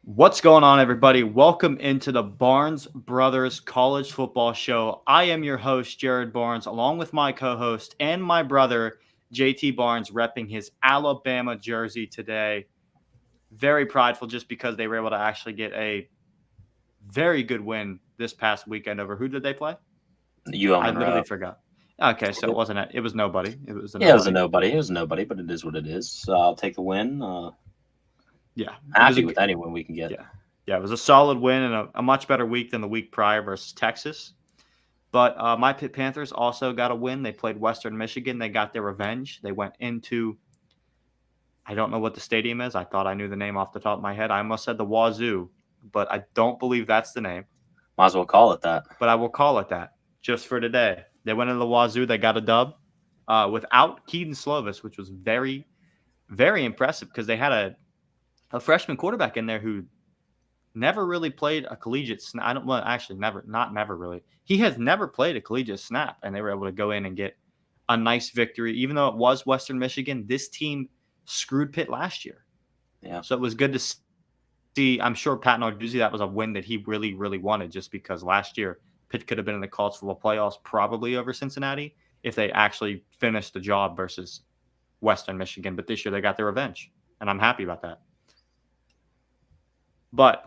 What's going on, everybody? Welcome into the Barnes Brothers College Football Show. I am your host, Jared Barnes, along with my co-host and my brother, JT Barnes, repping his Alabama jersey today. Very prideful just because they were able to actually get a very good win this past weekend over who did they play? I literally Monroe. forgot. Okay, so it was nobody. It was a Yeah, it was a nobody. nobody. It was a nobody, but it is what it is. So I'll take the win. Yeah, it was Happy with any win we can get. yeah, it was a solid win and a much better week than the week prior versus Texas. But my Pitt Panthers also got a win. They played Western Michigan. They got their revenge. They went into, I don't know what the stadium is. I thought I knew the name off the top of my head. I almost said the Wazoo, but I don't believe that's the name. Might as well call it that. But I will call it that just for today. They went into the Wazoo. They got a dub without Keaton Slovis, which was very, very impressive because they had a freshman quarterback in there who never really played a collegiate snap. I don't well, actually never really. He has never played a collegiate snap, and they were able to go in and get a nice victory. Even though it was Western Michigan, this team screwed Pitt last year. Yeah. So it was good to see. I'm sure Pat Narduzzi, that was a win that he really, really wanted just because last year Pitt could have been in the college football playoffs probably over Cincinnati if they actually finished the job versus Western Michigan. But this year they got their revenge, and I'm happy about that. But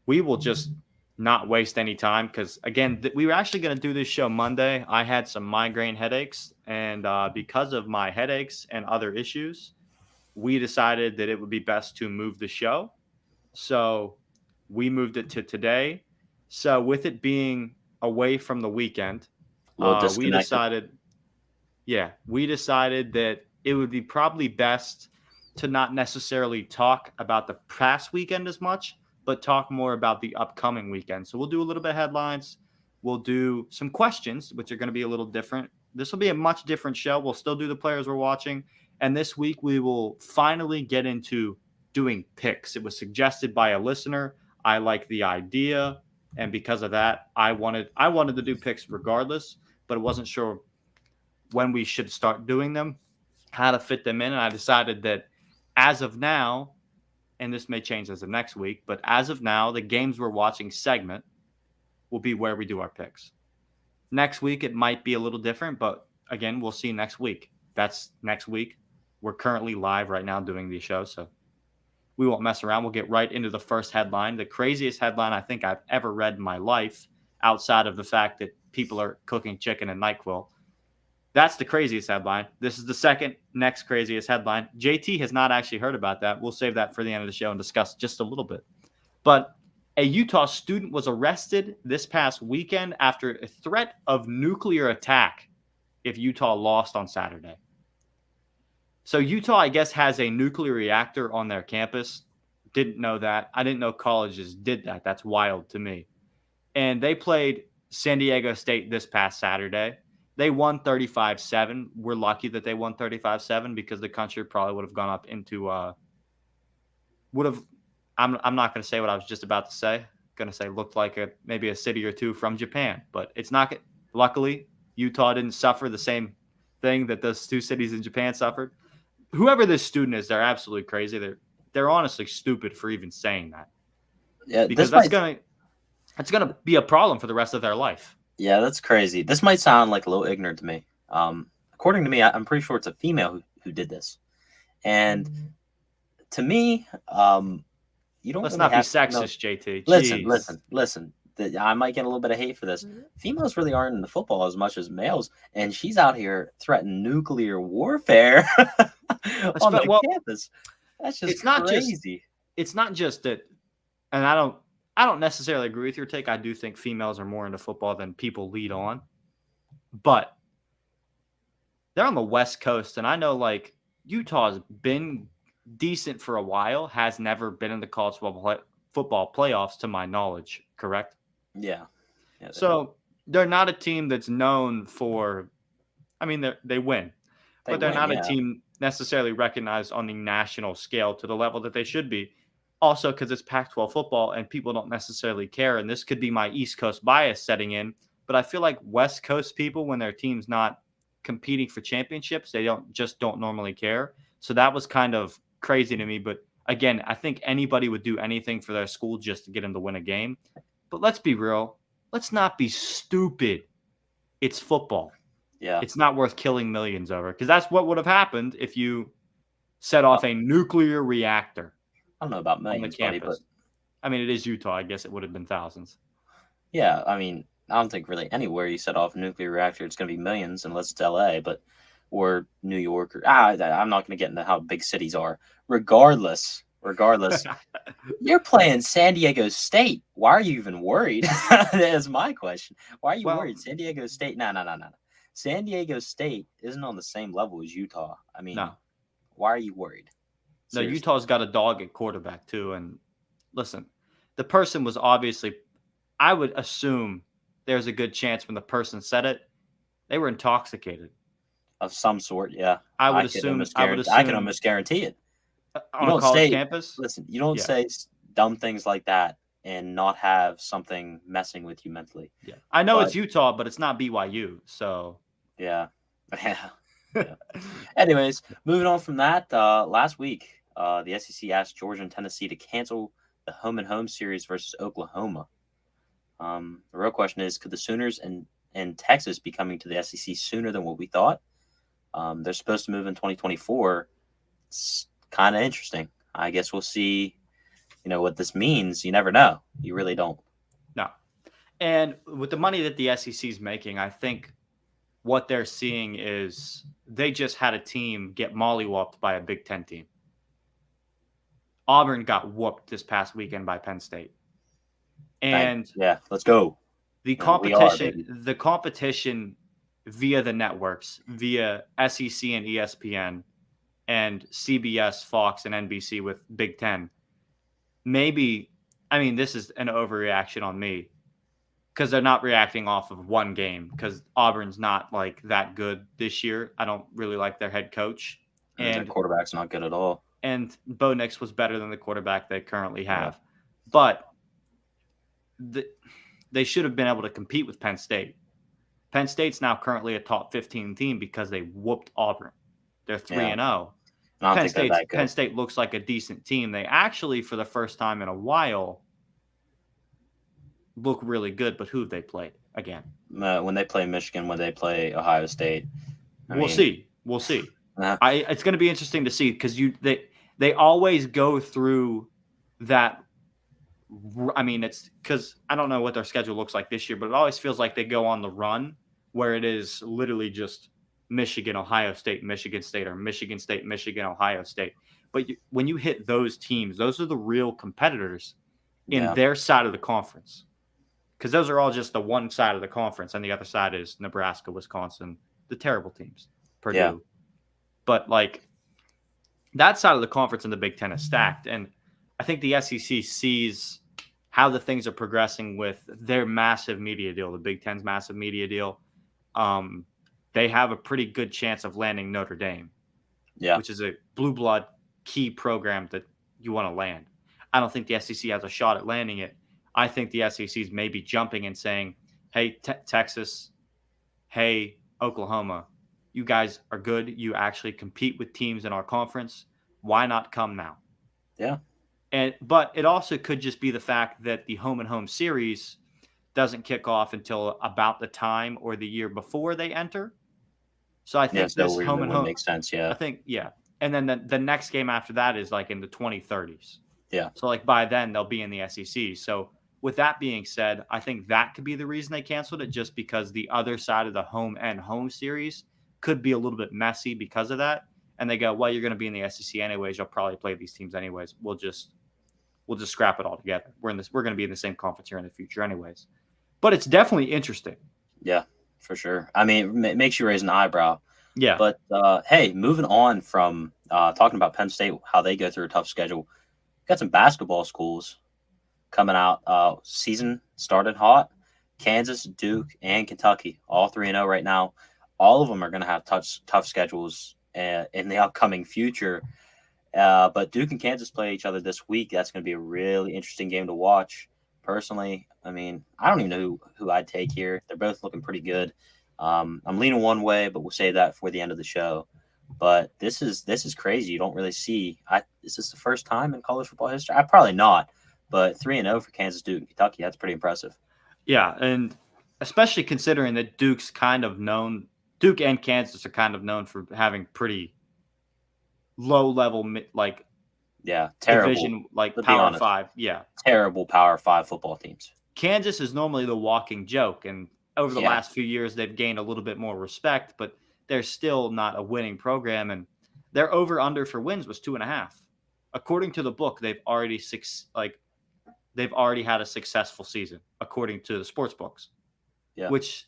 we will just not waste any time because, again, we were actually going to do this show Monday. I had some migraine headaches, and because of my headaches and other issues, we decided that it would be best to move the show. So we moved it to today. So with it being away from the weekend, we decided that it would be probably best to not necessarily talk about the past weekend as much, but talk more about the upcoming weekend. So we'll do a little bit of headlines. We'll do some questions, which are going to be a little different. This will be a much different show. We'll still do the players we're watching. And this week we will finally get into doing picks. It was suggested by a listener. I like the idea. And because of that, I wanted to do picks regardless, but I wasn't sure when we should start doing them, how to fit them in. And I decided that as of now, and this may change as of next week, but as of now, the games we're watching segment will be where we do our picks. Next week, it might be a little different, but again, we'll see next week. That's next week. We're currently live right now doing the show, so we won't mess around. We'll get right into the first headline, the craziest headline I think I've ever read in my life, outside of the fact that people are cooking chicken and NyQuil. That's the craziest headline. This is the second next craziest headline. JT has not actually heard about that. We'll save that for the end of the show and discuss just a little bit. But a Utah student was arrested this past weekend after a threat of nuclear attack if Utah lost on Saturday. So Utah, I guess, has a nuclear reactor on their campus. Didn't know that. I didn't know colleges did that. That's wild to me. And they played San Diego State this past Saturday. They won 35-7. We're lucky that they won 35-7 because the country probably would have gone up into I'm not going to say what I was just about to say. Going to say looked like maybe a city or two from Japan, but it's not. Luckily, Utah didn't suffer the same thing that those two cities in Japan suffered. Whoever this student is, they're absolutely crazy. They're honestly stupid for even saying that. Yeah, because that's going to be a problem for the rest of their life. Yeah, that's crazy. This might sound like a little ignorant to me. According to me, I'm pretty sure it's a female who did this. And to me, you don't. Let's not be sexist, JT. Listen. I might get a little bit of hate for this. Females really aren't into football as much as males, and she's out here threatening nuclear warfare on the campus. That's just crazy. It's not just that, and I don't necessarily agree with your take. I do think females are more into football than people lead on. But they're on the West Coast, and I know like Utah's been decent for a while, has never been in the college football playoffs to my knowledge, correct? Yeah. So they're not a team that's known for – I mean, they win. But they're not a team necessarily recognized on the national scale to the level that they should be. Also, because it's Pac-12 football and people don't necessarily care. And this could be my East Coast bias setting in. But I feel like West Coast people, when their team's not competing for championships, they don't normally care. So that was kind of crazy to me. But Again, I think anybody would do anything for their school just to get them to win a game. But let's be real. Let's not be stupid. It's football. Yeah. It's not worth killing millions over, because that's what would have happened if you set off a nuclear reactor. I don't know about millions, buddy, but I mean, it is Utah. I guess it would have been thousands. Yeah, I mean, I don't think really anywhere you set off a nuclear reactor, it's going to be millions unless it's LA, or New York, or I'm not going to get into how big cities are. Regardless, you're playing San Diego State. Why are you even worried? That is my question. Why are you worried? San Diego State? No. San Diego State isn't on the same level as Utah. I mean, no. Why are you worried? Seriously. No, Utah's got a dog at quarterback too. And listen, the person was obviously, I would assume there's a good chance when the person said it, they were intoxicated. Of some sort, yeah. I would assume. I can almost guarantee it. On a college campus? Listen, you don't say dumb things like that and not have something messing with you mentally. Yeah, I know it's Utah, but it's not BYU, so. Yeah. Anyways, moving on from that, last week, the SEC asked Georgia and Tennessee to cancel the home-and-home series versus Oklahoma. The real question is, could the Sooners and Texas be coming to the SEC sooner than what we thought? They're supposed to move in 2024. It's kind of interesting. I guess we'll see, what this means. You never know. You really don't. No. And with the money that the SEC is making, I think what they're seeing is they just had a team get mollywopped by a Big Ten team. Auburn got whooped this past weekend by Penn State. And yeah, let's go. The competition via the networks, via SEC and ESPN and CBS, Fox, and NBC with Big Ten. Maybe, this is an overreaction on me because they're not reacting off of one game because Auburn's not like that good this year. I don't really like their head coach. And their quarterback's not good at all. And Bo Nix was better than the quarterback they currently have. Yeah. But they should have been able to compete with Penn State. Penn State's now currently a top 15 team because they whooped Auburn. They're 3-0. Penn State looks like a decent team. They actually, for the first time in a while, look really good. But who have they played again? When they play Michigan, when they play Ohio State. We'll see. It's going to be interesting to see because they always go through that. It's because I don't know what their schedule looks like this year, but it always feels like they go on the run where it is literally just Michigan, Ohio State, Michigan State, or Michigan State, Michigan, Ohio State. But when you hit those teams, those are the real competitors in their side of the conference. Because those are all just the one side of the conference, and the other side is Nebraska, Wisconsin, the terrible teams, Purdue. Yeah. But that side of the conference in the Big Ten is stacked, and I think the SEC sees how the things are progressing with their massive media deal, the Big Ten's massive media deal. They have a pretty good chance of landing Notre Dame, which is a blue blood key program that you want to land. I don't think the SEC has a shot at landing it. I think the SEC is maybe jumping and saying, hey, Texas, hey, Oklahoma, you guys are good. You actually compete with teams in our conference. Why not come now? Yeah. But it also could just be the fact that the home and home series doesn't kick off until about the time or the year before they enter. So I think this home and home makes sense. Yeah. I think, And then the next game after that is in the 2030s. Yeah. So by then they'll be in the SEC. So with that being said, I think that could be the reason they canceled it, just because the other side of the home and home series could be a little bit messy because of that. And they go, well, you're going to be in the SEC anyways. You'll probably play these teams anyways. We'll just scrap it all together. We're going to be in the same conference here in the future anyways. But it's definitely interesting. Yeah, for sure. It makes you raise an eyebrow. Yeah. But, hey, moving on from talking about Penn State, how they go through a tough schedule, got some basketball schools coming out. Season started hot. Kansas, Duke, and Kentucky, all 3-0 right now. All of them are going to have tough schedules in the upcoming future. But Duke and Kansas play each other this week. That's going to be a really interesting game to watch. Personally, I don't even know who I'd take here. They're both looking pretty good. I'm leaning one way, but we'll save that for the end of the show. But this is crazy. You don't really see. Is this the first time in college football history? I probably not. But 3-0 for Kansas, Duke, and Kentucky. That's pretty impressive. Yeah, and especially considering that Duke and Kansas are kind of known for having pretty low level Terrible. division Let's Power 5. Yeah, terrible Power 5 football teams. Kansas is normally the walking joke, and over the last few years they've gained a little bit more respect, but they're still not a winning program, and their over under for wins was 2.5. According to the book, they've already had a successful season according to the sports books. Yeah. Which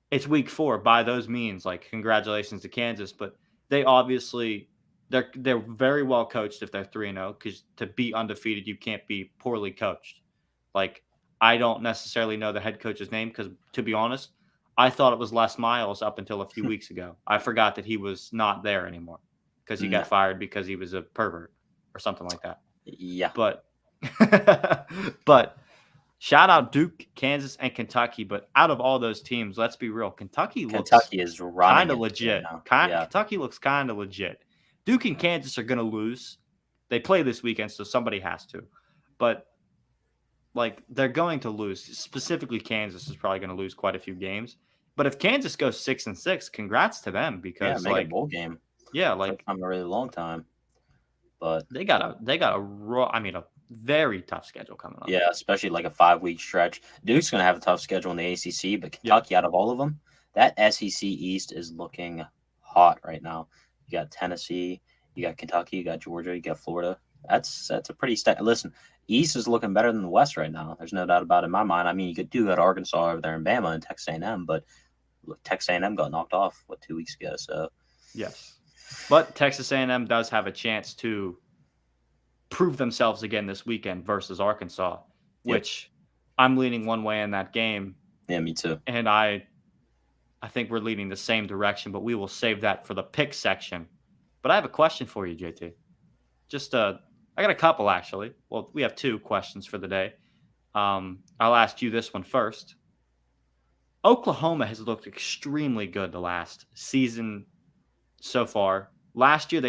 it's week 4 by those means. Congratulations to Kansas, but they obviously they're very well coached if they're 3-0, because to be undefeated you can't be poorly coached. I don't necessarily know the head coach's name because, to be honest, I thought it was Les Miles up until a few weeks ago. I forgot that he was not there anymore because he got fired because he was a pervert or something like that. Yeah. But shout out Duke, Kansas, and Kentucky. But out of all those teams, let's be real, Kentucky is kind of legit. Kentucky looks kind of legit. Duke and Kansas are going to lose. They play this weekend, so somebody has to. But they're going to lose. Specifically, Kansas is probably going to lose quite a few games. But if Kansas goes 6-6, congrats to them, because make a bowl game. Yeah, a really long time. But they got a very tough schedule coming up. Yeah, especially a 5-week stretch. Duke's going to have a tough schedule in the ACC, but Kentucky, out of all of them, that SEC East is looking hot right now. You got Tennessee, you got Kentucky, you got Georgia, you got Florida. That's a pretty listen. East is looking better than the West right now. There's no doubt about it in my mind. I mean, you could do that Arkansas over there in Bama and Texas A&M, but Texas A&M got knocked off 2 weeks ago. So yes, but Texas A&M does have a chance to prove themselves again this weekend versus Arkansas, which I'm leaning one way in that game. Yeah, me too. And I think we're leading the same direction, but we will save that for the pick section. But I have a question for you, JT. I got a couple, actually. Well, we have 2 questions for the day. I'll ask you this one first. Oklahoma has looked extremely good the last season so far. Last year,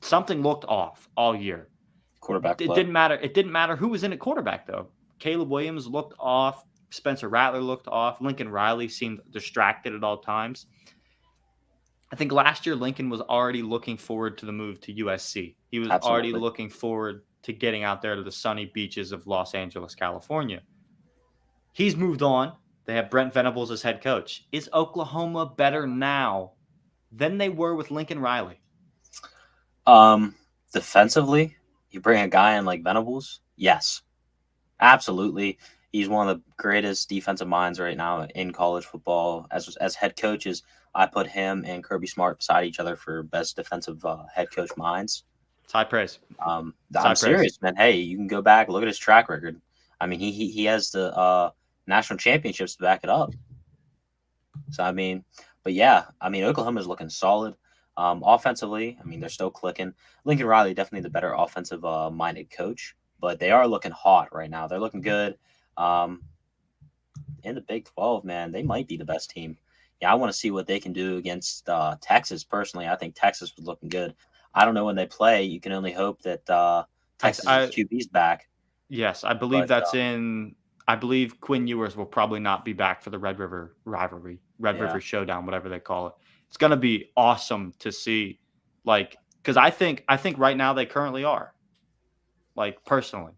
something looked off all year. Quarterback play. It didn't matter who was in at quarterback, though. Caleb Williams looked off. Spencer Rattler looked off. Lincoln Riley seemed distracted at all times. I think last year Lincoln was already looking forward to the move to USC. He was already looking forward to getting out there to the sunny beaches of Los Angeles, California. He's moved on. They have Brent Venables as head coach. Is Oklahoma better now than they were with Lincoln Riley? Defensively, you bring a guy in like Venables? Yes, absolutely. He's one of the greatest defensive minds right now in college football. As head coaches, I put him and Kirby Smart beside each other for best defensive head coach minds. It's high praise. I'm serious, man. Hey, you can go back, look at his track record. I mean, he has the national championships to back it up. So, Oklahoma's looking solid. Offensively, they're still clicking. Lincoln Riley, definitely the better offensive minded coach, but they are looking hot right now. They're looking good. In the Big 12, man, they might be the best team. Yeah, I want to see what they can do against Texas. Personally, I think Texas was looking good. I don't know when they play. You can only hope that Texas QB's back. Yes, I believe I believe Quinn Ewers will probably not be back for the Red River rivalry, River Showdown, whatever they call it. It's going to be awesome to see, because I think right now they currently are, personally.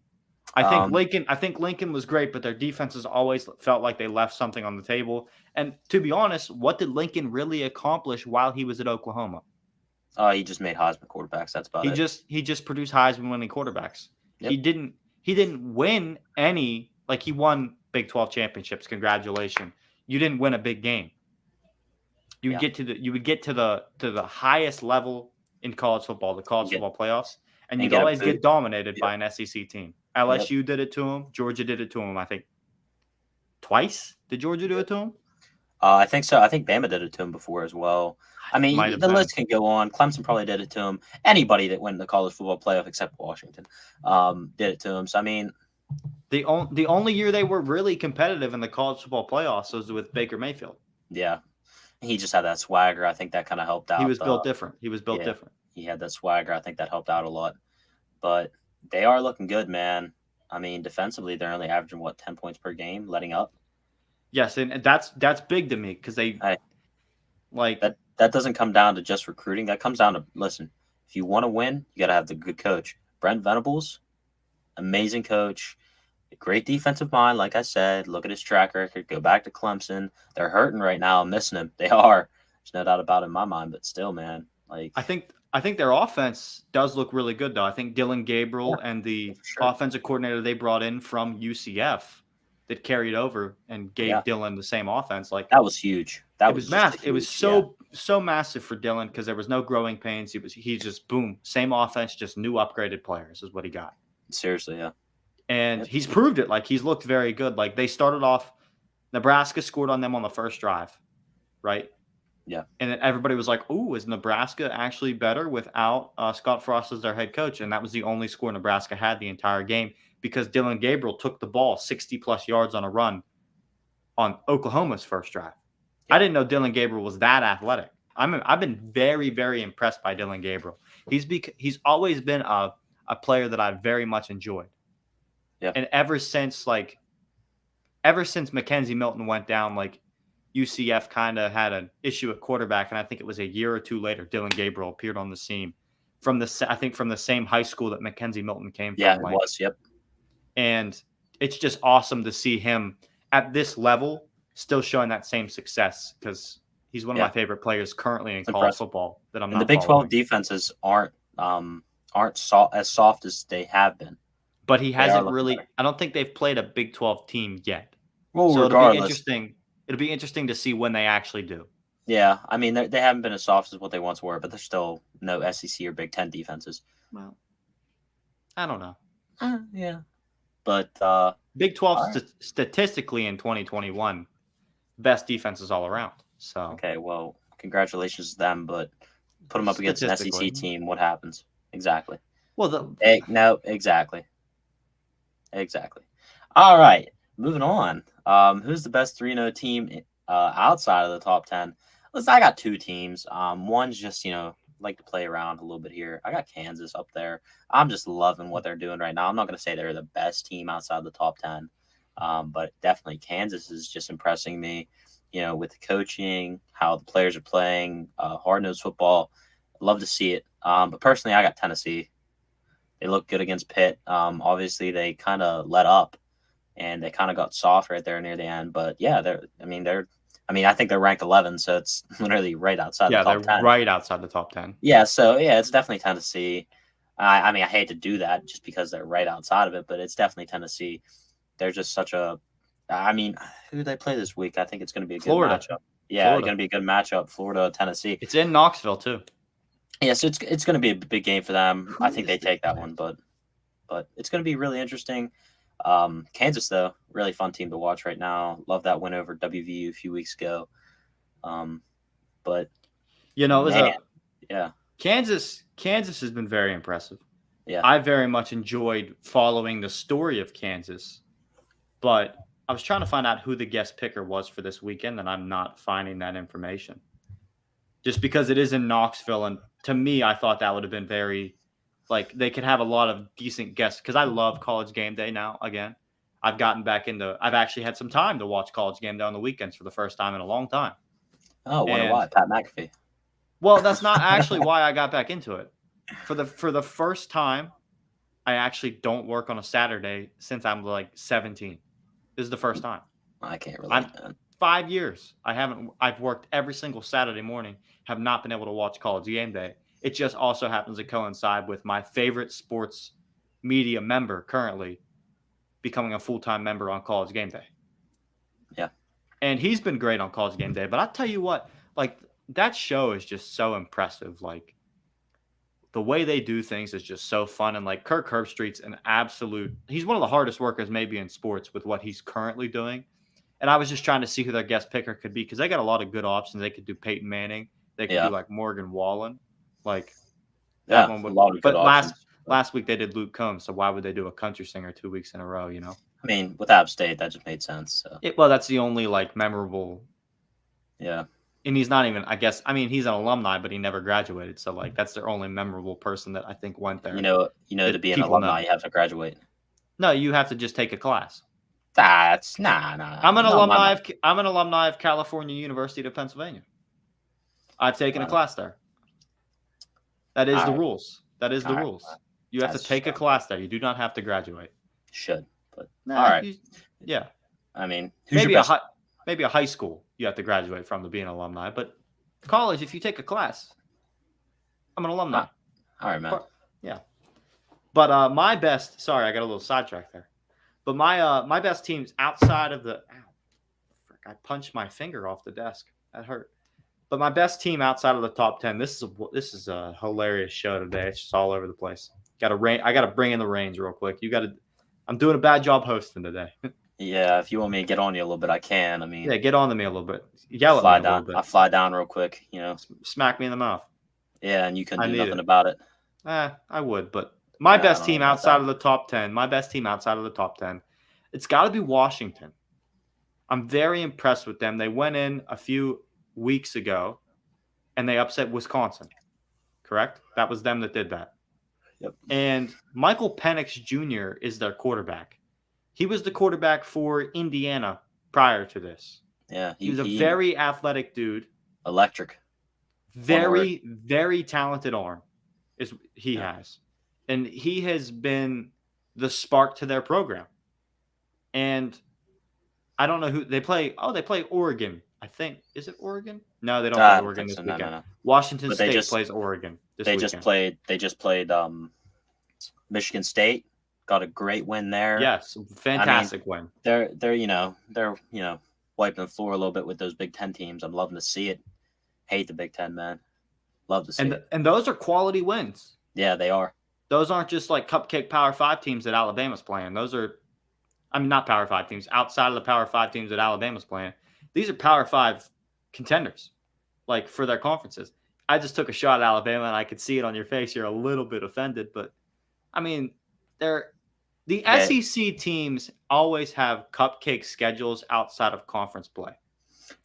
I think Lincoln was great, but their defenses always felt like they left something on the table. And to be honest, what did Lincoln really accomplish while he was at Oklahoma? He just made Heisman quarterbacks. That's about it. He just produced Heisman winning quarterbacks. Yep. He didn't win any, he won Big 12 championships. Congratulations. You didn't win a big game. You would get to the highest level in college football, the college football playoffs, and you'd always get dominated by an SEC team. LSU did it to him. Georgia did it to him, I think. Twice? Did Georgia do it to him? I think so. I think Bama did it to him before as well. The list can go on. Clemson probably did it to him. Anybody that went in the college football playoff except Washington did it to him. So, the only year they were really competitive in the college football playoffs was with Baker Mayfield. Yeah. He just had that swagger. I think that kind of helped He out. was built different. He was built Yeah, different. he had that swagger. I think that helped out a lot. But they are looking good, man. I mean, defensively, they're only averaging 10 points per game, letting up. Yes, and that's big to me because they Hey, like that doesn't come down to just recruiting. That comes down to, listen, if you want to win, you got to have the good coach. Brent Venables, amazing coach, great defensive mind. Like I said, look at his track record. Go back to Clemson. They're hurting right now. I'm missing him. They are. There's no doubt about it in my mind. But still, man, like I think their offense does look really good though. I think Dylan yeah, Gabriel and the for sure. offensive coordinator they brought in from UCF that carried over and gave Yeah, Dylan the same offense. Like that was huge. That it was was just a massive. It was huge. Yeah, so massive for Dylan because there was no growing pains. He just boom, same offense, just new upgraded players is what he got. seriously. Yeah. And Yep. he's proved it. Like he's looked very good. Like they started off, Nebraska scored on them on the first drive, right? Yeah. And then everybody was like, "Ooh, is Nebraska actually better without Scott Frost as their head coach?" And that was the only score Nebraska had the entire game because Dylan Gabriel took the ball 60 plus yards on a run on Oklahoma's first drive. I didn't know Dylan Gabriel was that athletic. I've been very, very impressed by Dylan Gabriel. He's always been a player that I very much enjoyed. Yeah. And ever since Mackenzie Milton went down, like UCF kind of had an issue at quarterback, and I think it was a year or two later, Dylan Gabriel appeared on the scene from the same high school that Mackenzie Milton came from. Yeah, it was. Yep. And it's just awesome to see him at this level still showing that same success because he's one of my favorite players currently in college football that I'm and not the Big 12 following. defenses aren't as soft as they have been. But he hasn't really. I don't think they've played a Big 12 team yet. Well, so regardless, it'll be interesting to see when they actually do. Yeah, I mean they haven't been as soft as what they once were, but they're still no SEC or Big 10 defenses. Well, I don't know. Yeah, but Big 12 statistically in 2021, best defenses all around. So okay, well, congratulations to them, but put them up against an SEC team, what happens exactly? Well, no, exactly. All right, moving on. Who's the best 3-0 team outside of the top 10? Listen, I got two teams. One's just like to play around a little bit here. I got Kansas up there. I'm just loving what they're doing right now. I'm not going to say they're the best team outside the top 10, but definitely Kansas is just impressing me. With the coaching, how the players are playing, hard-nosed football. Love to see it. But personally, I got Tennessee. They look good against Pitt. Obviously, they kind of let up, and they kind of got soft right there near the end. But yeah, I think they're ranked 11, so it's literally right outside the top 10. Yeah, they're right outside the top 10. Yeah, so yeah, it's definitely Tennessee. I hate to do that just because they're right outside of it, but it's definitely Tennessee. They're just such a. Who do they play this week? I think it's going to be a good matchup. Yeah, it's going to be a good matchup. Florida, Tennessee. It's in Knoxville too. Yeah, so it's going to be a big game for them. I think they take that one, but it's going to be really interesting. Kansas, though, really fun team to watch right now. Love that win over WVU a few weeks ago. But Kansas has been very impressive. Yeah, I very much enjoyed following the story of Kansas, but I was trying to find out who the guest picker was for this weekend, and I'm not finding that information. Just because it is in Knoxville, and to me, I thought that would have been very, they could have a lot of decent guests because I love College Game Day now. Again, I've actually had some time to watch College Game Day on the weekends for the first time in a long time. Oh, why? Pat McAfee. Well, that's not actually why I got back into it. For the first time, I actually don't work on a Saturday since I'm 17. This is the first time. I can't relate. 5 years. I've worked every single Saturday morning, have not been able to watch College Game Day. It just also happens to coincide with my favorite sports media member currently becoming a full-time member on College Game Day. Yeah. And he's been great on College Game Day. But I'll tell you what, that show is just so impressive. The way they do things is just so fun. And Kirk Herbstreit's he's one of the hardest workers maybe in sports with what he's currently doing. And I was just trying to see who their guest picker could be because they got a lot of good options. They could do Peyton Manning. They could do Morgan Wallen. That one would. A lot of good options. Last week they did Luke Combs, so why would they do a country singer 2 weeks in a row? I mean, with App State, that just made sense. So. Well, that's the only memorable. Yeah. And he's not even, I guess, I mean, he's an alumni, but he never graduated. So, like, that's their only memorable person that I think went there. To be an alumni, you have to graduate. No, you have to just take a class. That's nah. I'm an alumni of California University of Pennsylvania. I've taken a class there. That is the rules. That is the rules. You have to take a class there. You do not have to graduate. Should, but all right. Yeah. I mean, maybe a high school you have to graduate from to be an alumni, but college, if you take a class, I'm an alumni. All right, man. Yeah. But my best, sorry, I got a little sidetracked there. But my best teams outside of the, I punched my finger off the desk. That hurt. But my best team outside of the top 10. This is a hilarious show today. It's just all over the place. I got to bring in the reins real quick. I'm doing a bad job hosting today. Yeah, if you want me to get on you a little bit, I can. I mean, yeah, get on to me a little bit. Yell at me a little bit. I'll fly down real quick. Smack me in the mouth. Yeah, and you couldn't do nothing about it. I would, but my best team outside of the top 10. My best team outside of the top 10. It's got to be Washington. I'm very impressed with them. They went in a few weeks ago, and they upset Wisconsin. Correct? That was them that did that. Yep. And Michael Penix Jr. is their quarterback. He was the quarterback for Indiana prior to this. Yeah. He was a very athletic dude. Electric. Very, very talented arm he has. And he has been the spark to their program. And I don't know who they play. Oh, they play Oregon, I think. Is it Oregon? No, they don't play Oregon this weekend. No. Washington State plays Oregon this weekend. They just played Michigan State. Got a great win there. Yes, fantastic win. They're wiping the floor a little bit with those Big Ten teams. I'm loving to see it. Hate the Big Ten, man. Love to see it. And those are quality wins. Yeah, they are. Those aren't just like cupcake Power 5 teams that Alabama's playing. Those are, not Power 5 teams. Outside of the Power 5 teams that Alabama's playing, these are Power 5 contenders, like for their conferences. I just took a shot at Alabama, and I could see it on your face. You're a little bit offended, but I mean, the SEC teams always have cupcake schedules outside of conference play.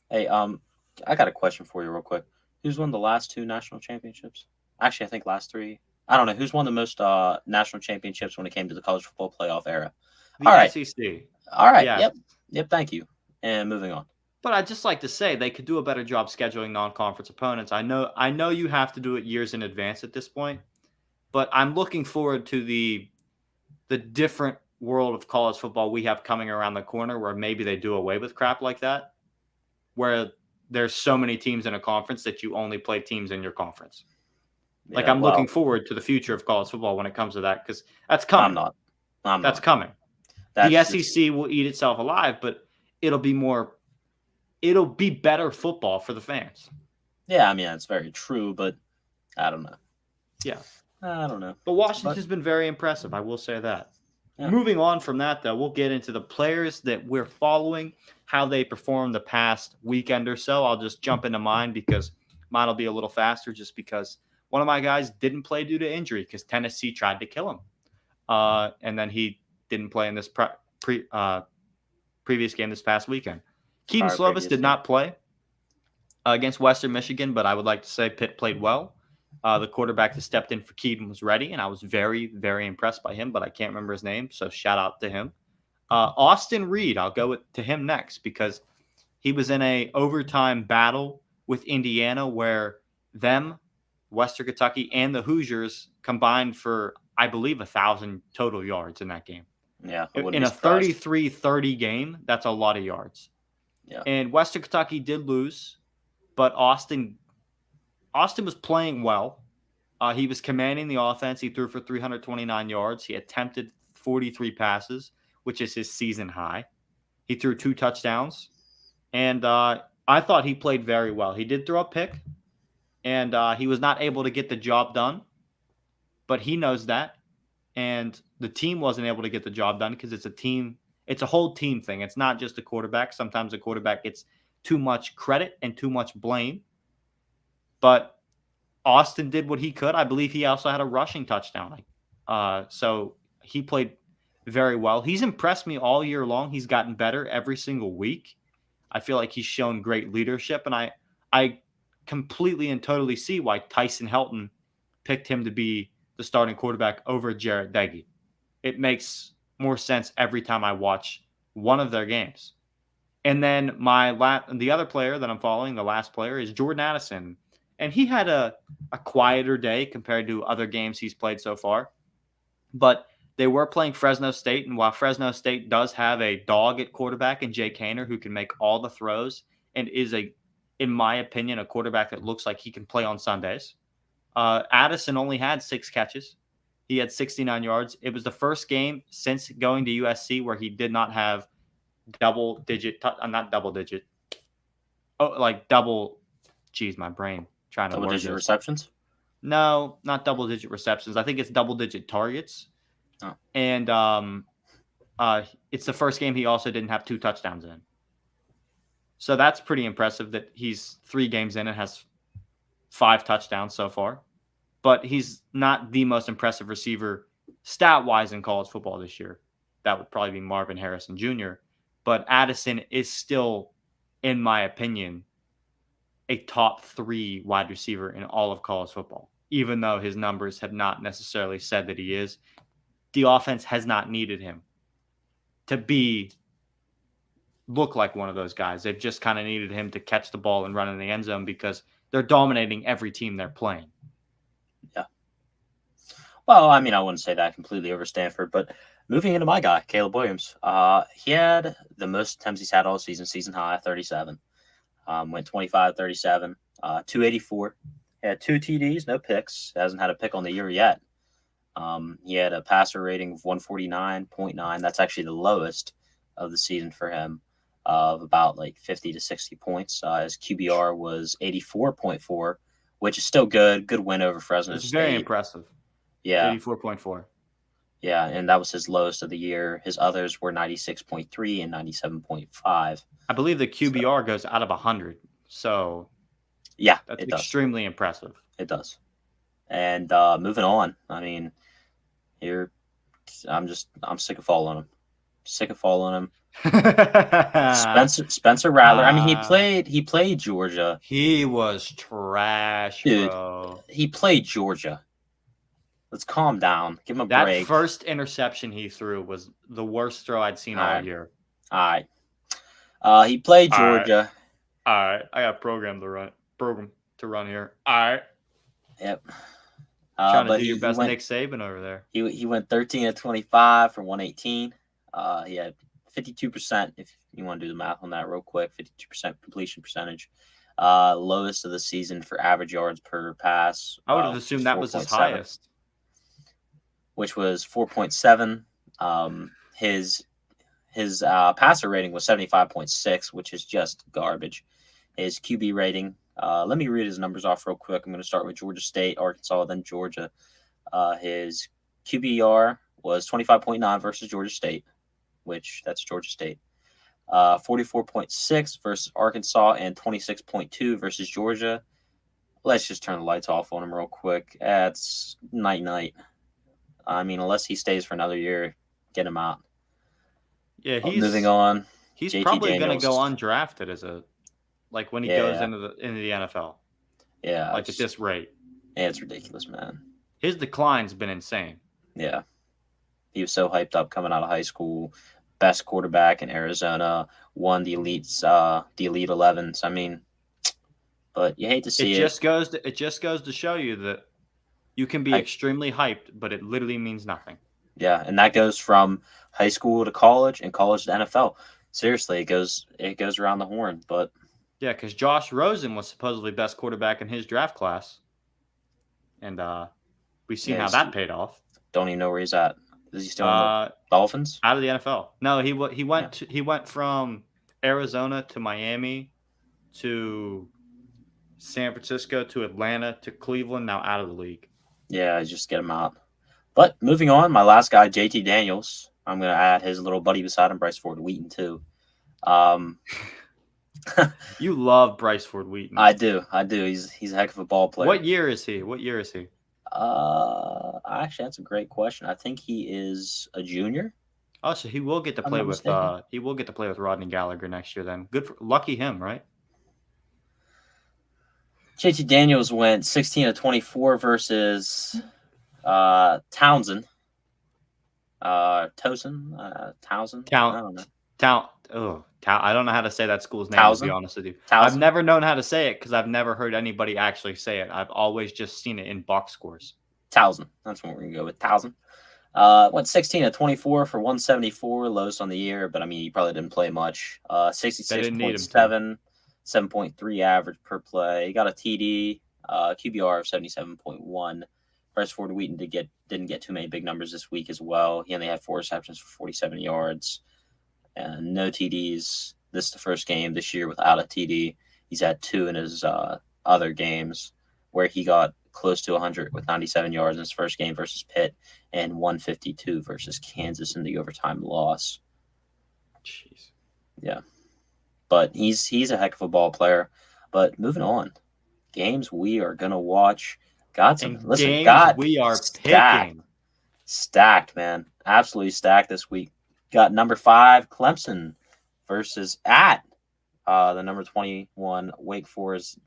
Hey, I got a question for you real quick. Who's won the last 2 national championships? Actually, I think last 3. I don't know. Who's won the most national championships when it came to the college football playoff era? The SEC. All right. Yeah. Yep. Thank you. And moving on. But I'd just like to say they could do a better job scheduling non-conference opponents. I know you have to do it years in advance at this point, but I'm looking forward to the different world of college football we have coming around the corner, where maybe they do away with crap like that, where there's so many teams in a conference that you only play teams in your conference. Yeah, I'm looking forward to the future of college football when it comes to that, because that's coming. I'm not. Coming. The SEC will eat itself alive, but it'll be better football for the fans. Yeah, I mean, that's very true, but I don't know. Yeah. I don't know. But Washington's been very impressive. I will say that. Yeah. Moving on from that, though, we'll get into the players that we're following, how they performed the past weekend or so. I'll just jump into mine because mine will be a little faster, just because one of my guys didn't play due to injury because Tennessee tried to kill him. And then he didn't play in this previous game this past weekend. Keaton Slovis did not play against Western Michigan, but I would like to say Pitt played well. The quarterback that stepped in for Keaton was ready, and I was very, very impressed by him, but I can't remember his name, so shout out to him. Austin Reed, I'll go to him next because he was in a overtime battle with Indiana where Western Kentucky, and the Hoosiers combined for, I believe, 1,000 total yards in that game. Yeah. In a 33-30 game, that's a lot of yards. Yeah. And Western Kentucky did lose, but Austin was playing well. He was commanding the offense. He threw for 329 yards. He attempted 43 passes, which is his season high. He threw 2 touchdowns. And I thought he played very well. He did throw a pick, and he was not able to get the job done. But he knows that. And the team wasn't able to get the job done because it's a team. It's a whole team thing. It's not just a quarterback. Sometimes a quarterback gets too much credit and too much blame. But Austin did what he could. I believe he also had a rushing touchdown. So he played very well. He's impressed me all year long. He's gotten better every single week. I feel like he's shown great leadership. And I I completely and totally see why Tyson Helton picked him to be the starting quarterback over Jarrett Deggy. It makes more sense every time I watch one of their games. And then the other player that I'm following, the last player, is Jordan Addison. And he had a quieter day compared to other games he's played so far. But they were playing Fresno State. And while Fresno State does have a dog at quarterback in Jay Kaner who can make all the throws and is, in my opinion, a quarterback that looks like he can play on Sundays, Addison only had 6 catches. He had 69 yards. It was the first game since going to USC where he did not have not double digit. Oh, like double. Geez, my brain trying to. Double digit receptions? No, not double digit receptions. I think it's double digit targets. Oh. And it's the first game he also didn't have 2 touchdowns in. So that's pretty impressive that he's 3 games in and has 5 touchdowns so far. But he's not the most impressive receiver stat-wise in college football this year. That would probably be Marvin Harrison Jr. But Addison is still, in my opinion, a top 3 wide receiver in all of college football. Even though his numbers have not necessarily said that he is, the offense has not needed him to look like one of those guys. They've just kind of needed him to catch the ball and run in the end zone because they're dominating every team they're playing. Yeah. Well, I mean, I wouldn't say that completely over Stanford, but moving into my guy, Caleb Williams, he had the most attempts he's had all season high, 37. Went 25-37, 284. He had 2 TDs, no picks. Hasn't had a pick on the year yet. He had a passer rating of 149.9. That's actually the lowest of the season for him, of about like 50 to 60 points. His QBR was 84.4, which is still good. Good win over Fresno State. Very impressive. Yeah. 84.4. Yeah, and that was his lowest of the year. His others were 96.3 and 97.5. I believe the QBR goes out of 100. So, yeah, that's extremely impressive. It does. And moving on, I mean, I'm sick of following him. Spencer Rattler. I mean, he played Georgia. He was trash, dude, bro. He played Georgia. Let's calm down. Give him a break. That first interception he threw was the worst throw I'd seen all year. All right. He played Georgia. All right. I got program to run here. All right. Yep. Trying to do your best Nick Saban over there. He went 13 of 25 for 118. He had 52%, if you want to do the math on that real quick, 52% completion percentage. Lowest of the season for average yards per pass. I would have assumed that was his highest. Which was 4.7. His passer rating was 75.6, which is just garbage. His QB rating, let me read his numbers off real quick. I'm going to start with Georgia State, Arkansas, then Georgia. His QBR was 25.9 versus Georgia State, which that's Georgia State. 44.6 versus Arkansas and 26.2 versus Georgia. Let's just turn the lights off on him real quick. It's night. I mean, unless he stays for another year, get him out. Yeah, moving on. He's probably going to go undrafted when he goes into the NFL. Yeah, at this rate. Yeah, it's ridiculous, man. His decline's been insane. Yeah, he was so hyped up coming out of high school. Best quarterback in Arizona, won the Elite 11s. I mean, but you hate to see it. It just goes to show you that you can be extremely hyped, but it literally means nothing. Yeah, and that goes from high school to college and college to NFL. Seriously, it goes around the horn. But yeah, because Josh Rosen was supposedly best quarterback in his draft class, and we've seen how that paid off. Don't even know where he's at. Is he still in the Dolphins? Out of the NFL. No, he went from Arizona to Miami to San Francisco to Atlanta to Cleveland. Now out of the league. Yeah, just get him out. But moving on, my last guy, JT Daniels. I'm going to add his little buddy beside him, Bryce Ford Wheaton, too. You love Bryce Ford Wheaton. I do. He's a heck of a ball player. What year is he? Actually, that's a great question. I think he is a junior. Oh, so he will get to play with Rodney Gallagher next year. Then lucky him, right? JT Daniels went 16 of 24 versus Townsend. Townsend? Townsend? I don't know. I don't know how to say that school's name, to be Townsend? honest with you. I've Townsend? never known how to say it because I've never heard anybody actually say it. I've always just seen it in box scores. Townsend. That's what we're going to go with. Townsend. Went 16 of 24 for 174, lowest on the year, but I mean, he probably didn't play much. 66.7, 7.3 average per play. He got a TD, QBR of 77.1. Bryce Ford Wheaton didn't get too many big numbers this week as well. He only had 4 receptions for 47 yards and no TDs. This is the first game this year without a TD. He's had 2 in his other games where he got close to 100 with 97 yards in his first game versus Pitt and 152 versus Kansas in the overtime loss. Jeez. Yeah. But he's a heck of a ball player. But moving on, games we are going to watch. We are picking. Stacked, man. Absolutely stacked this week. Got number 5, Clemson versus the number 21, Wake Forest.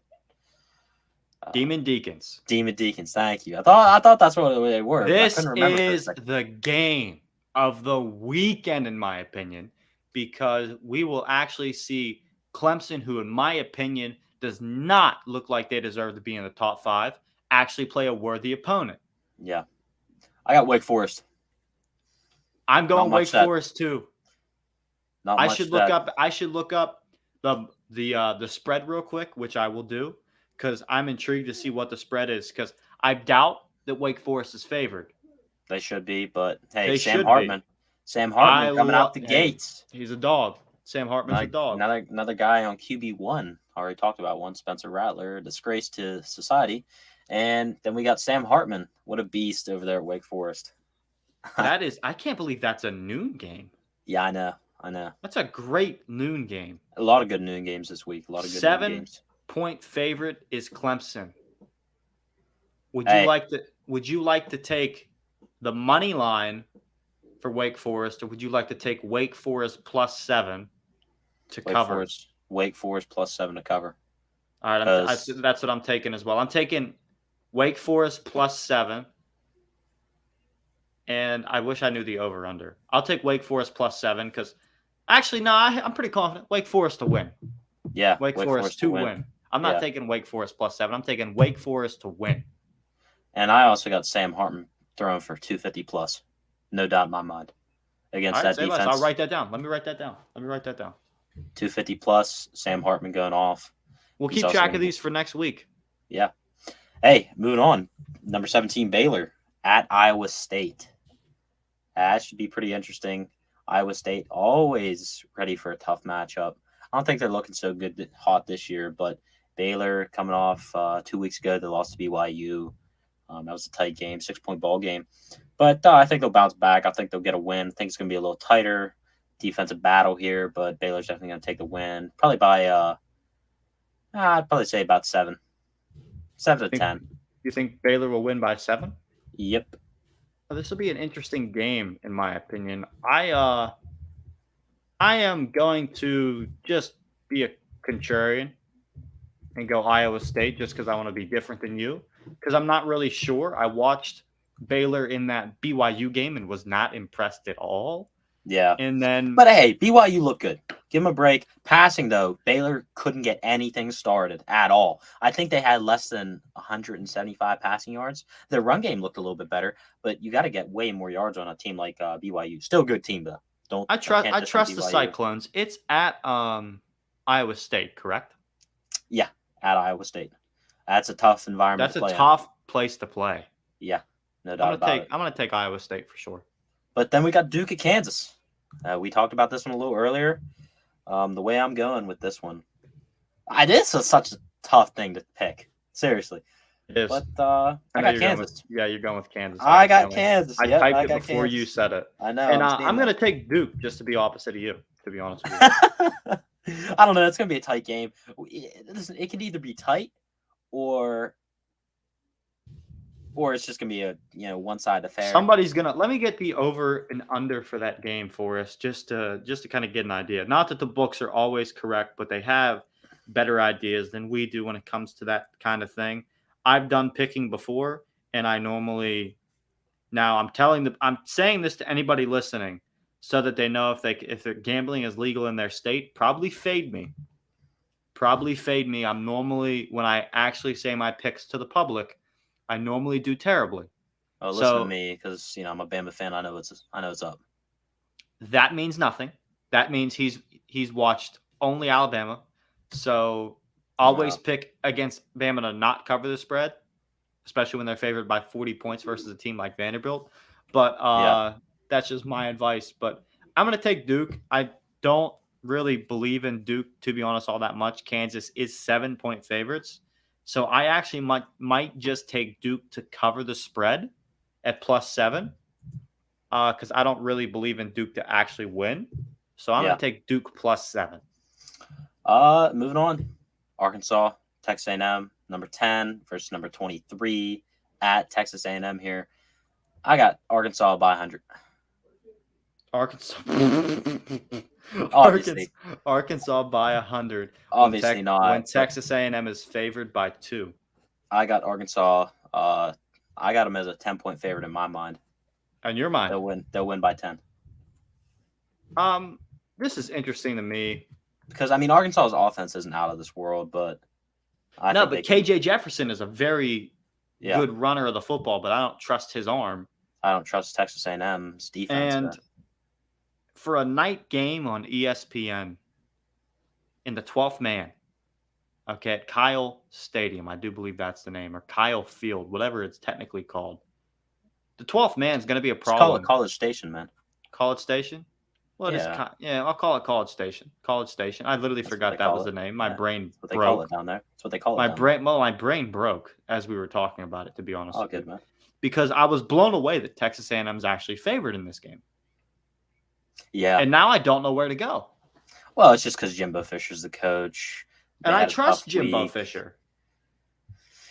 Demon Deacons. Thank you. I thought that's what they were. This is the game of the weekend, in my opinion, because we will actually see Clemson, who, in my opinion, does not look like they deserve to be in the top 5, actually play a worthy opponent. Yeah. I got Wake Forest. I'm going Wake Forest too. I should look up the spread real quick, which I will do, because I'm intrigued to see what the spread is, because I doubt that Wake Forest is favored. They should be, but hey, Sam Hartman coming out the gates. He's a dog. Sam Hartman's a dog. Another guy on QB1. Already talked about one, Spencer Rattler, a disgrace to society. And then we got Sam Hartman. What a beast over there at Wake Forest. I can't believe that's a noon game. Yeah, I know. That's a great noon game. A lot of good noon games this week. A lot of good noon games. 7-point favorite is Clemson. Would you like to take the money line for Wake Forest, or would you like to take Wake Forest plus 7 to cover? Wake Forest plus 7 to cover. All right, that's what I'm taking as well. I'm taking Wake Forest plus 7. And I wish I knew the over-under. I'll take Wake Forest plus 7 because actually, no, I'm pretty confident. Wake Forest to win. Yeah. Wake Forest to win. I'm not taking Wake Forest plus 7. I'm taking Wake Forest to win. And I also got Sam Hartman throwing for 250 plus. No doubt in my mind. Against that defense. I'll write that down. Let me write that down. 250 plus, Sam Hartman going off. We'll keep track of these for next week. Yeah. Hey, moving on. Number 17, Baylor at Iowa State. That should be pretty interesting. Iowa State always ready for a tough matchup. I don't think they're looking so hot this year, but Baylor coming off 2 weeks ago, they lost to BYU. That was a tight game, 6-point ball game. But I think they'll bounce back. I think they'll get a win. I think it's going to be a little tighter defensive battle here, but Baylor's definitely going to take the win. Probably by, I'd probably say about 7. 7 to 10. You think Baylor will win by 7? Yep. Well, this will be an interesting game, in my opinion. I am going to just be a contrarian and go Iowa State just because I want to be different than you, because I'm not really sure. I watched Baylor in that BYU game and was not impressed at all. Yeah. But hey, BYU looked good. Give them a break. Passing, though, Baylor couldn't get anything started at all. I think they had less than 175 passing yards. Their run game looked a little bit better, but you got to get way more yards on a team like BYU. Still a good team, though. I trust the Cyclones. It's at Iowa State, correct? Yeah, at Iowa State. That's a tough environment to play. That's a tough place to play. Yeah, no doubt about it. I'm going to take Iowa State for sure. But then we got Duke at Kansas. We talked about this one a little earlier. The way I'm going with this one, this is such a tough thing to pick. Seriously. It is. But I got Kansas. You're going with Kansas. I got Kansas. I typed it before you said it. I know. And I'm going to take Duke just to be opposite of you, to be honest with you. I don't know. It's going to be a tight game. Listen, it can either be tight or it's just going to be a one-sided affair. Somebody's going to – let me get the over and under for that game for us just to kind of get an idea. Not that the books are always correct, but they have better ideas than we do when it comes to that kind of thing. I've done picking before, and I normally now I'm saying this to anybody listening so that they know if their gambling is legal in their state, probably fade me. Probably fade me. I'm normally when I actually say my picks to the public, I normally do terribly. Oh, listen to me, because I'm a Bama fan. I know it's up. That means nothing. That means he's watched only Alabama. So always pick against Bama to not cover the spread, especially when they're favored by 40 points versus a team like Vanderbilt. But that's just my advice. But I'm going to take Duke. I don't really believe in Duke, to be honest, all that much. Kansas is 7-point favorites. So I actually might just take Duke to cover the spread at +7 because I don't really believe in Duke to actually win. So I'm going to take Duke +7. Moving on. Arkansas, Texas A&M, number 10 versus number 23 at Texas A&M here. I got Arkansas by 100. Arkansas by 100. Obviously not. When Texas A&M is favored by 2. I got Arkansas. I got them as a 10-point favorite in my mind. In your mind? They'll win by 10. This is interesting to me. Because, Arkansas's offense isn't out of this world, but KJ Jefferson is a very good runner of the football, but I don't trust his arm. I don't trust Texas A&M's defense. And for a night game on ESPN in the 12th man, at Kyle Stadium, I do believe that's the name, or Kyle Field, whatever it's technically called. The 12th man is going to be a problem. Call it College Station, man. College Station? Well, I'll call it College Station. College Station. I literally forgot that was the name. My brain broke. They call it down there. That's what they call it. My brain broke as we were talking about it, to be honest. Oh, good, man. Because I was blown away that Texas A&M is actually favored in this game. Yeah. And now I don't know where to go. Well, it's just because Jimbo Fisher's the coach. And I trust Jimbo Fisher.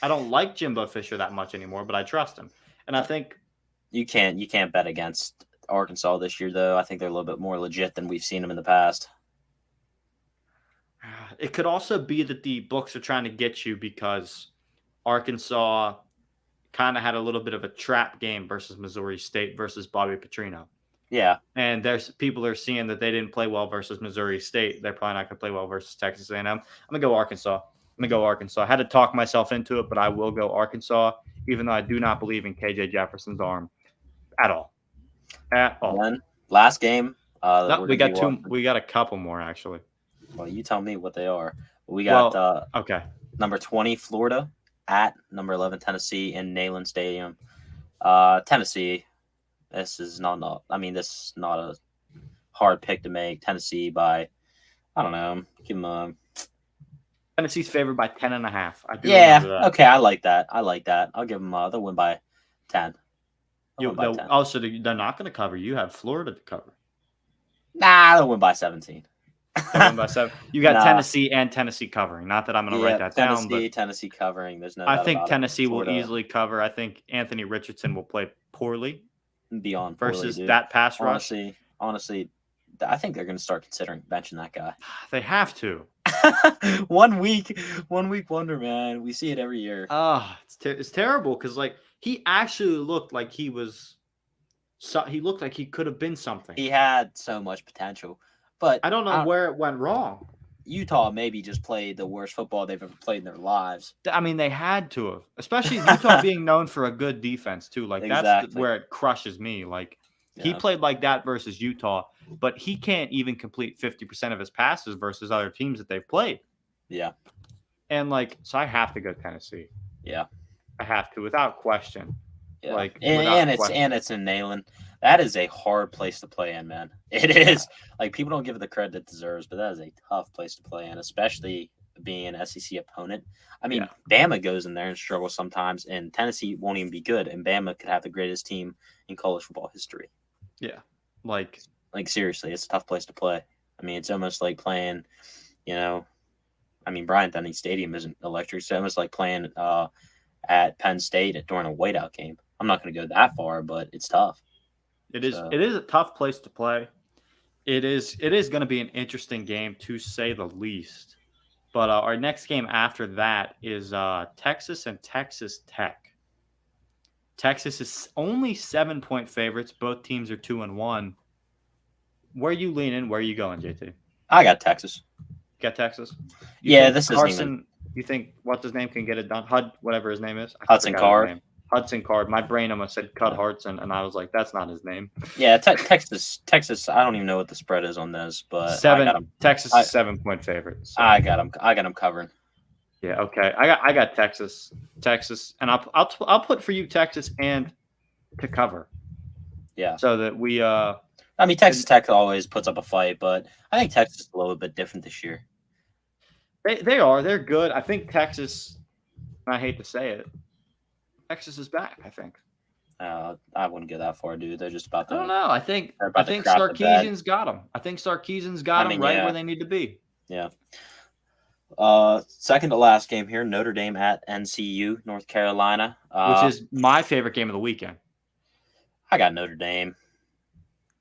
I don't like Jimbo Fisher that much anymore, but I trust him. And I think you can't bet against Arkansas this year, though. I think they're a little bit more legit than we've seen them in the past. It could also be that the books are trying to get you because Arkansas kind of had a little bit of a trap game versus Missouri State versus Bobby Petrino. Yeah. And there's people are seeing that they didn't play well versus Missouri State. They're probably not going to play well versus Texas A&M. I'm going to go Arkansas. I had to talk myself into it, but I will go Arkansas, even though I do not believe in KJ Jefferson's arm at all. One last game. We got two. We got a couple more actually. Well, you tell me what they are. We got number 20 Florida at number 11 Tennessee in Neyland Stadium. Tennessee. This is not a hard pick to make. Tennessee by, I don't know, give them a. Tennessee's favored by 10.5. I do remember that. Okay, I like that. I'll give them. They'll win by 10. So they're not going to cover. You have Florida to cover. Nah, they'll win by 17. They'll win by 7. You got Tennessee and Tennessee covering. Not that I'm going to write that down. But Tennessee covering. There's no. I think Tennessee will easily cover. I think Anthony Richardson will play poorly. Beyond versus that pass rush. Honestly, I think they're going to start considering benching that guy. They have to. 1 week wonder, man. We see it every year. It's terrible because he actually looked like he was. He looked like he could have been something. He had so much potential, but I don't know where it went wrong. Utah maybe just played the worst football they've ever played in their lives. They had to have, especially Utah being known for a good defense too. That's where it crushes me. He played like that versus Utah, but he can't even complete 50% of his passes versus other teams that they've played. Yeah. And so I have to go Tennessee. Yeah. I have to, without question. Yeah. It's in Neyland. That is a hard place to play in, man. It is. People don't give it the credit it deserves, but that is a tough place to play in, especially being an SEC opponent. Bama goes in there and struggles sometimes, and Tennessee won't even be good, and Bama could have the greatest team in college football history. Yeah. Seriously, it's a tough place to play. It's almost like playing, Bryant-Denny Stadium isn't electric. It's almost like playing at Penn State during a whiteout game. I'm not going to go that far, but it's tough. It is a tough place to play. It is going to be an interesting game to say the least. But our next game after that is Texas and Texas Tech. Texas is only 7-point favorites. Both teams are 2-1. Where are you leaning? Where are you going, JT? I got Texas. Got Texas? This Carson, isn't even. You think what's his name can get it done? Whatever his name is. Hudson Card. Hudson Card. My brain almost said Cud Hartson, and I was like, that's not his name. Yeah, Texas. I don't even know what the spread is on this, but Texas is 7-point favorite. So. I got them covering. Yeah. Okay. I got Texas, and I'll put for you Texas and to cover. Yeah. So that we. I mean, Texas Tech always puts up a fight, but I think Texas is a little bit different this year. They are. They're good. I think Texas. I hate to say it. Texas is back, I think. I wouldn't go that far, dude. They're just about to. I don't know. I think Sarkisian's got them. I think Sarkisian's got them where they need to be. Yeah. Second to last game here, Notre Dame at NCU, North Carolina. Which is my favorite game of the weekend. I got Notre Dame.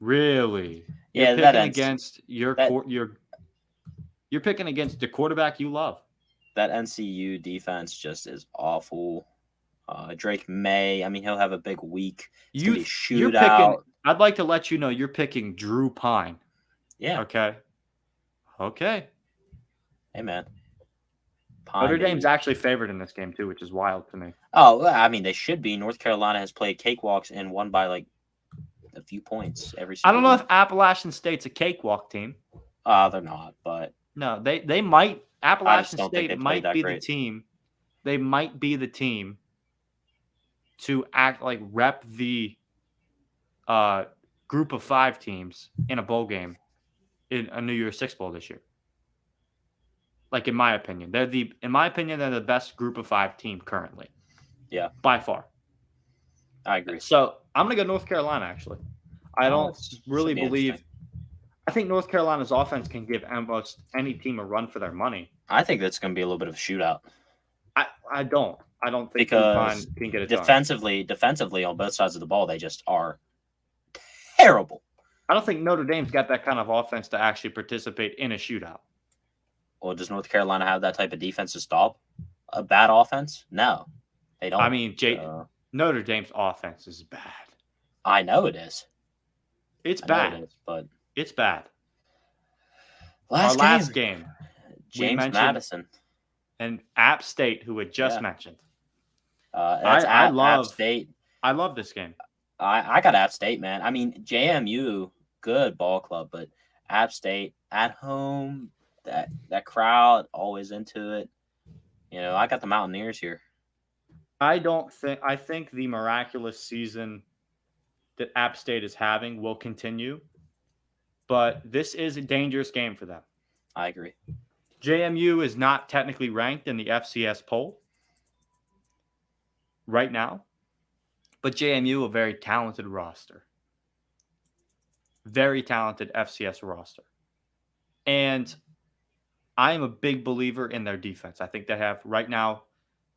Really? Yeah, you're picking against you're picking against the quarterback you love. That NCU defense just is awful. Drake May, I mean, he'll have a big week. It's gonna be a shootout. I'd like to let you know you're picking Drew Pine. Yeah. Okay. Hey, man. Notre Dame's actually favored in this game, too, which is wild to me. Oh, I mean, they should be. North Carolina has played cakewalks and won by, like, a few points every single I don't know if Appalachian State's a cakewalk team. They're not, but... No, they might. Appalachian State might be the team. They might be the team to act like rep the group of 5 teams in a bowl game in a New Year's Six Bowl this year. Like, in my opinion, they're the best group of 5 team currently. Yeah, by far. I agree. So I'm gonna go North Carolina. Actually, I don't really believe. I think North Carolina's offense can give almost any team a run for their money. I think that's going to be a little bit of a shootout. I don't think because can get it defensively on both sides of the ball, they just are terrible. I don't think Notre Dame's got that kind of offense to actually participate in a shootout. Well, does North Carolina have that type of defense to stop a bad offense? No, they don't. I mean, Notre Dame's offense is bad. I know it is. It's bad, but it's bad. Last game. James Madison and App State, who had just mentioned. I love App State. I love this game. I got App State, man. I mean, JMU, good ball club, but App State at home, that crowd always into it. You know, I got the Mountaineers here. I think the miraculous season that App State is having will continue, but this is a dangerous game for them. I agree. JMU is not technically ranked in the FCS poll right now, but JMU, a very talented roster. Very talented FCS roster. And I am a big believer in their defense. I think they have right now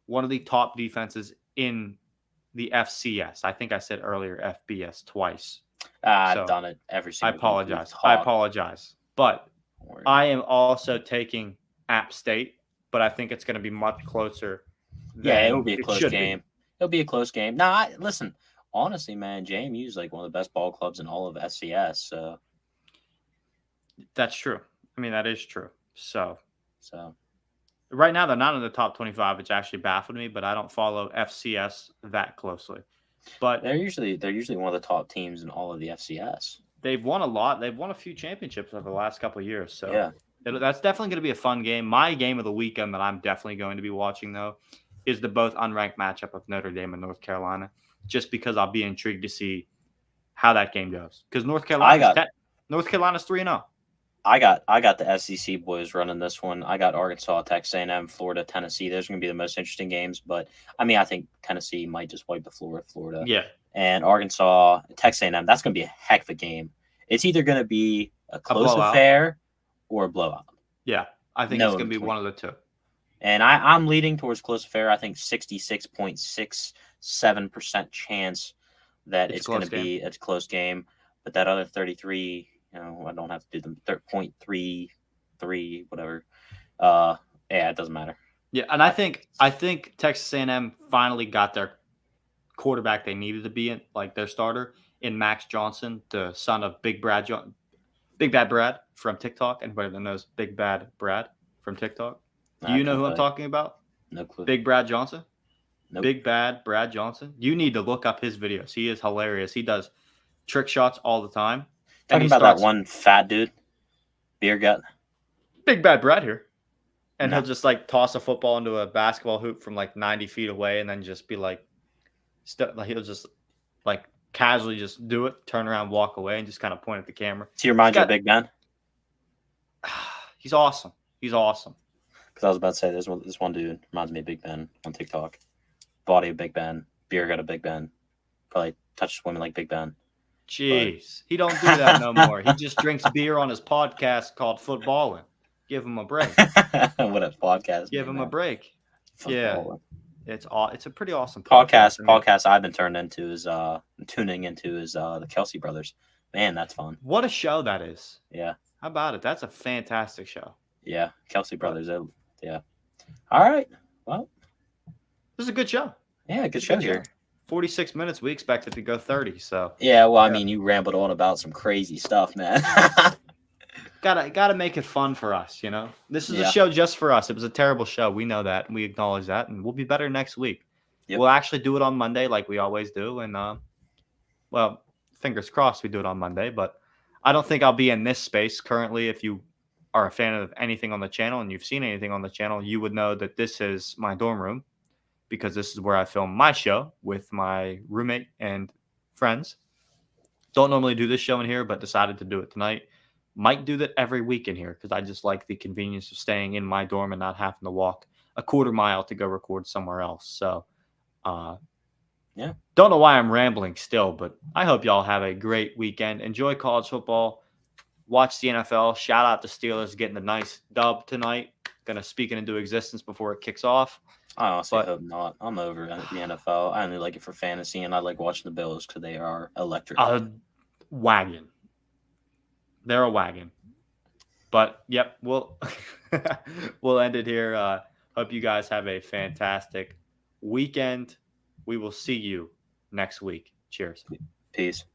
one of the top defenses in the FCS. I think I said earlier FBS twice. I've done it every single time. I apologize. But I am also taking App State, but I think it's going to be much closer. It'll be a close game. It'll be a close game. Listen, honestly, man, JMU is like one of the best ball clubs in all of FCS. So that's true. I mean, that is true. So right now they're not in the top 25, which actually baffled me, but I don't follow FCS that closely. But they're usually one of the top teams in all of the FCS. They've won a lot. They've won a few championships over the last couple of years. So that's definitely going to be a fun game. My game of the weekend that I'm definitely going to be watching, though, is the both unranked matchup of Notre Dame and North Carolina, just because I'll be intrigued to see how that game goes. Because North Carolina's 3-0. I got the SEC boys running this one. I got Arkansas, Texas A&M, Florida, Tennessee. Those are going to be the most interesting games. But, I mean, I think Tennessee might just wipe the floor with Florida. Yeah. And Arkansas, Texas A&M, that's going to be a heck of a game. It's either going to be a close affair or a blowout. Yeah, I think it's going to be one of the two. And I'm leading towards close affair. I think 66.67% chance that it's going to be a close game. But that other 33, I don't have to do them, 0.33, whatever. Yeah, it doesn't matter. Yeah, and I think Texas A&M finally got their quarterback they needed to be in, like their starter, in Max Johnson, the son of Big Bad Brad from TikTok. Anybody that knows Big Bad Brad from TikTok? Do you know who I'm talking about? No clue. Big Brad Johnson? Nope. Big Bad Brad Johnson? You need to look up his videos. He is hilarious. He does trick shots all the time. Talking about that one fat dude, beer gut. Big Bad Brad here. And he'll just like toss a football into a basketball hoop from like 90 feet away and then just be like, he'll just like casually just do it, turn around, walk away, and just kind of point at the camera. So you remind you of Big Ben? He's awesome. He's awesome. Because I was about to say, this one dude reminds me of Big Ben on TikTok. Body of Big Ben, beer gut of Big Ben. Probably touches women like Big Ben. Jeez, he don't do that no more. He just drinks beer on his podcast called Footballin'. Give him a break. What a podcast! Give him a break. Yeah, it's a pretty awesome podcast. I've been tuning into is the Kelsey brothers. Man, that's fun. What a show that is. Yeah. How about it? That's a fantastic show. Yeah, Kelsey brothers. Yeah. All right. Well, this is a good show. Yeah, good show here. 46 minutes. We expected to go 30. So yeah. Well, I mean, you rambled on about some crazy stuff, man. Gotta make it fun for us, you know. This is a show just for us. It was a terrible show. We know that, and we acknowledge that, and we'll be better next week. Yep. We'll actually do it on Monday, like we always do, and well, fingers crossed we do it on Monday. But I don't think I'll be in this space currently. If you are a fan of anything on the channel and you've seen anything on the channel, you would know that this is my dorm room because this is where I film my show with my roommate and friends. Don't normally do this show in here, but decided to do it tonight. Might do that every week in here because I just like the convenience of staying in my dorm and not having to walk a quarter mile to go record somewhere else. So, yeah. Don't know why I'm rambling still, but I hope y'all have a great weekend. Enjoy college football. Watch the NFL. Shout out to Steelers getting a nice dub tonight. Gonna speak it into existence before it kicks off. I honestly hope not. I'm over the NFL. I only like it for fantasy, and I like watching the Bills because they are electric. Wagon. They're a wagon. But, yep, we'll end it here. Hope you guys have a fantastic weekend. We will see you next week. Cheers. Peace.